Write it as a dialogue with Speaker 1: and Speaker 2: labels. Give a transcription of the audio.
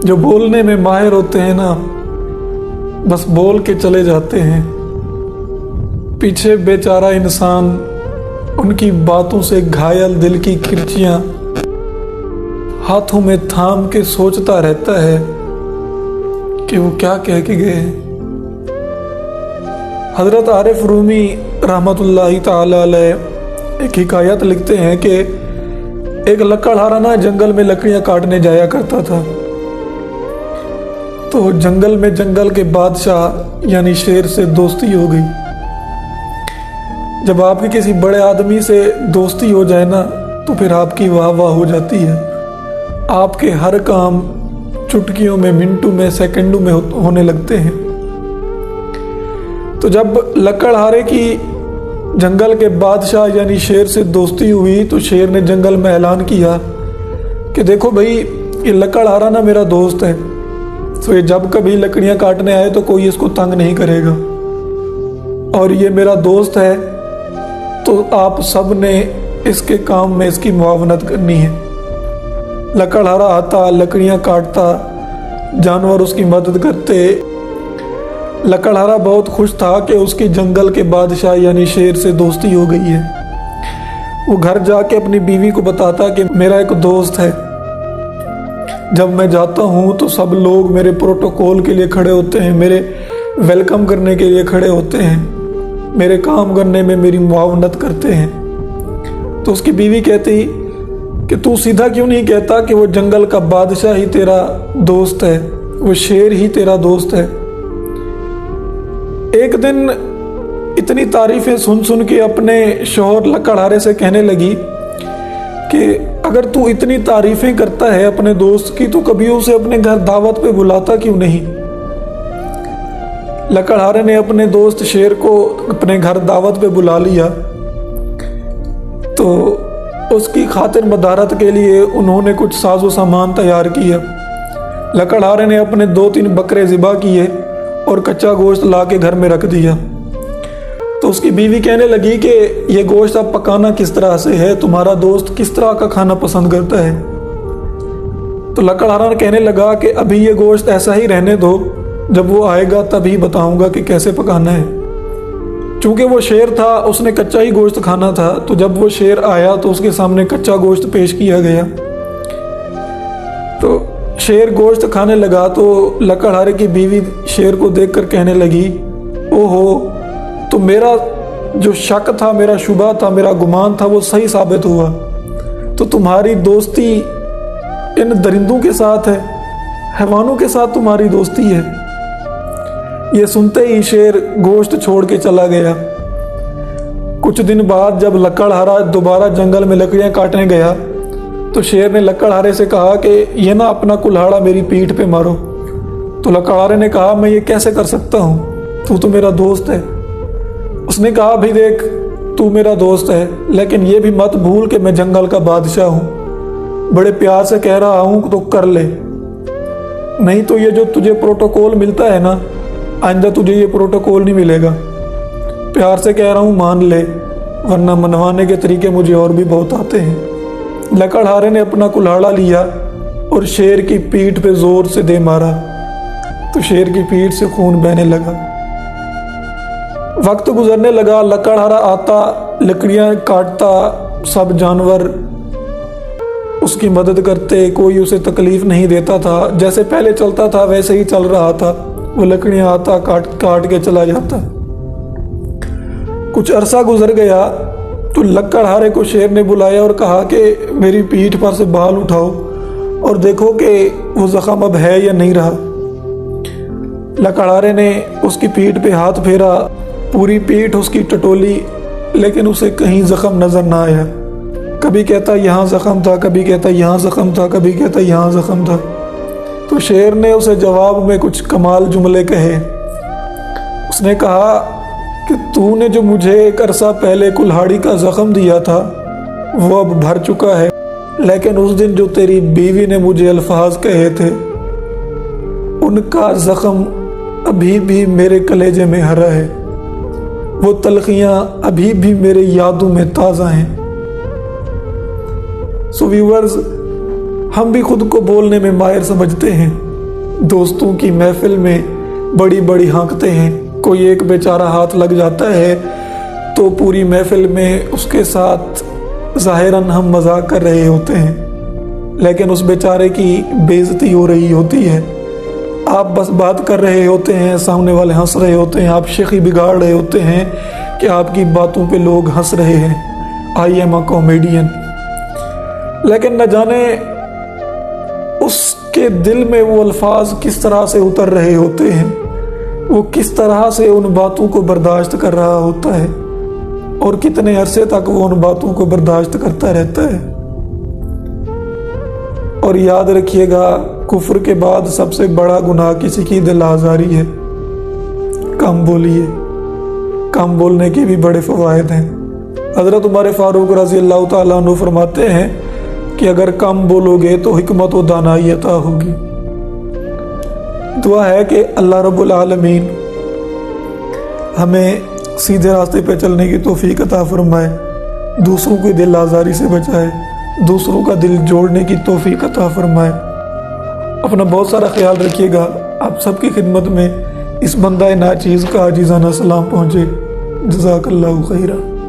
Speaker 1: जो बोलने में माहिर होते हैं ना, बस बोल के चले जाते हैं। पीछे बेचारा इंसान, उनकी बातों से घायल दिल की खिर्चियाँ हाथों में थाम के सोचता रहता है कि वो क्या कह के गए हैं। हज़रत आरिफ रूमी रहमतुल्लाहि ताला अलैह एक हिकायत लिखते हैं कि एक लकड़हारा ना जंगल में लकड़ियाँ काटने जाया करता था। तो जंगल में जंगल के बादशाह यानी शेर से दोस्ती हो गई। जब आपकी किसी बड़े आदमी से दोस्ती हो जाए ना, तो फिर आपकी वाह वाह हो जाती है। आपके हर काम चुटकियों में, मिनटों में, सेकंडों में होने लगते हैं। तो जब लकड़हारे की जंगल के बादशाह यानी शेर से दोस्ती हुई, तो शेर ने जंगल में ऐलान किया कि देखो भाई, ये लकड़हारा ना मेरा दोस्त है, तो ये जब कभी लकड़ियाँ काटने आए तो कोई इसको तंग नहीं करेगा, और ये मेरा दोस्त है, तो आप सब ने इसके काम में इसकी मुआवनत करनी है। लकड़हारा आता, लकड़ियाँ काटता, जानवर उसकी मदद करते। लकड़हारा बहुत खुश था कि उसकी जंगल के बादशाह यानी शेर से दोस्ती हो गई है। वो घर जाके अपनी बीवी को बताता कि मेरा एक दोस्त है, जब मैं जाता हूँ तो सब लोग मेरे प्रोटोकॉल के लिए खड़े होते हैं, मेरे वेलकम करने के लिए खड़े होते हैं, मेरे काम करने में मेरी मुआवनत करते हैं। तो उसकी बीवी कहती कि तू सीधा क्यों नहीं कहता कि वो जंगल का बादशाह ही तेरा दोस्त है, वो शेर ही तेरा दोस्त है। एक दिन इतनी तारीफें सुन सुन के अपने शौहर लकड़हारे से कहने लगी कि अगर तू इतनी तारीफें करता है अपने दोस्त की, तो कभी उसे अपने घर दावत पे बुलाता क्यों नहीं। लकड़हारे ने अपने दोस्त शेर को अपने घर दावत पे बुला लिया। तो उसकी खातिर मदारत के लिए उन्होंने कुछ साजो सामान तैयार किया। लकड़हारे ने अपने 2-3 बकरे ज़िबा किए और कच्चा गोश्त ला के घर में रख दिया। तो उसकी बीवी कहने लगी कि ये गोश्त अब पकाना किस तरह से है, तुम्हारा दोस्त किस तरह का खाना पसंद करता है। तो लकड़हारा कहने लगा कि अभी ये गोश्त ऐसा ही रहने दो, जब वो आएगा तभी बताऊंगा कि कैसे पकाना है। चूंकि वो शेर था, उसने कच्चा ही गोश्त खाना था, तो जब वो शेर आया तो उसके सामने कच्चा गोश्त पेश किया गया। तो शेर गोश्त खाने लगा तो लकड़हारे की बीवी शेर को देखकर कहने लगी, ओहो, तो मेरा जो शक था, मेरा शुबा था, मेरा गुमान था, वो सही साबित हुआ। तो तुम्हारी दोस्ती इन दरिंदों के साथ है, हैवानों के साथ तुम्हारी दोस्ती है। ये सुनते ही शेर गोश्त छोड़ के चला गया। कुछ दिन बाद जब लकड़हारा दोबारा जंगल में लकड़ियाँ काटने गया, तो शेर ने लकड़हारे से कहा कि ये ना अपना कुल्हाड़ा मेरी पीठ पे मारो। तो लकड़हारे ने कहा, मैं ये कैसे कर सकता हूँ, तू तो मेरा दोस्त है। उसने कहा, भाई देख, तू मेरा दोस्त है, लेकिन ये भी मत भूल कि मैं जंगल का बादशाह हूँ। बड़े प्यार से कह रहा हूँ तो कर ले, नहीं तो ये जो तुझे प्रोटोकॉल मिलता है ना, आइंदा तुझे ये प्रोटोकॉल नहीं मिलेगा। प्यार से कह रहा हूँ, मान ले, वरना मनवाने के तरीके मुझे और भी बहुत आते हैं। लकड़हारे ने अपना कुल्हाड़ा लिया और शेर की पीठ पे जोर से दे मारा, तो शेर की पीठ से खून बहने लगा। वक्त गुजरने लगा, लकड़हारा आता, लकड़ियाँ काटता, सब जानवर उसकी मदद करते, कोई उसे तकलीफ नहीं देता था। जैसे पहले चलता था वैसे ही चल रहा था। वो लकड़ियाँ आता, काट काट के चला जाता। कुछ अरसा गुजर गया तो लकड़हारे को शेर ने बुलाया और कहा कि मेरी पीठ पर से बाल उठाओ और देखो कि वो जख्म अब है या नहीं रहा। लकड़हारे ने उसकी पीठ पे हाथ फेरा, पूरी पीठ उसकी टटोली, लेकिन उसे कहीं जख्म नजर ना आया। कभी कहता यहाँ जख्म था, कभी कहता यहाँ जख्म था, कभी कहता यहाँ जख्म था। तो शेर ने उसे जवाब में कुछ कमाल जुमले कहे। उसने कहा कि तूने जो मुझे एक अरसा पहले कुल्हाड़ी का जख्म दिया था वो अब भर चुका है, लेकिन उस दिन जो तेरी बीवी ने मुझे अल्फाज कहे थे उनका जख्म अभी भी मेरे कलेजे में हरा है, वो तलखियाँ अभी भी मेरे यादों में ताज़ा हैं। सो व्यूअर्स, हम भी खुद को बोलने में माहिर समझते हैं, دوستوں کی محفل میں بڑی بڑی ہانکتے ہیں، کوئی ایک بیچارہ ہاتھ لگ جاتا ہے تو پوری محفل میں اس کے ساتھ ظاہراً ہم مذاق کر رہے ہوتے ہیں، لیکن اس بیچارے کی بے عزتی ہو رہی ہوتی ہے۔ آپ بس بات کر رہے ہوتے ہیں، سامنے والے ہنس رہے ہوتے ہیں، آپ شیخی بگاڑ رہے ہوتے ہیں کہ آپ کی باتوں پہ لوگ ہنس رہے ہیں، آئی ایم اے کامیڈین۔ لیکن نہ جانے اس کے دل میں وہ الفاظ کس طرح سے اتر رہے ہوتے ہیں، وہ کس طرح سے ان باتوں کو برداشت کر رہا ہوتا ہے، اور کتنے عرصے تک وہ ان باتوں کو برداشت کرتا رہتا ہے۔ اور یاد رکھیے گا، کفر کے بعد سب سے بڑا گناہ کسی کی دل آزاری ہے۔ کم بولیے، کم بولنے کے بھی بڑے فوائد ہیں۔ حضرت عمر فاروق رضی اللہ تعالیٰ عنہ فرماتے ہیں کہ اگر کم بولو گے تو حکمت و دانائی عطا ہوگی۔ دعا ہے کہ اللہ رب العالمین ہمیں سیدھے راستے پہ چلنے کی توفیق عطا فرمائے، دوسروں کی دل آزاری سے بچائے، دوسروں کا دل جوڑنے کی توفیق عطا فرمائے۔ اپنا بہت سارا خیال رکھیے گا۔ آپ سب کی خدمت میں اس بندہ ناچیز کا عاجزانہ سلام پہنچے۔ جزاک اللہ خیرہ۔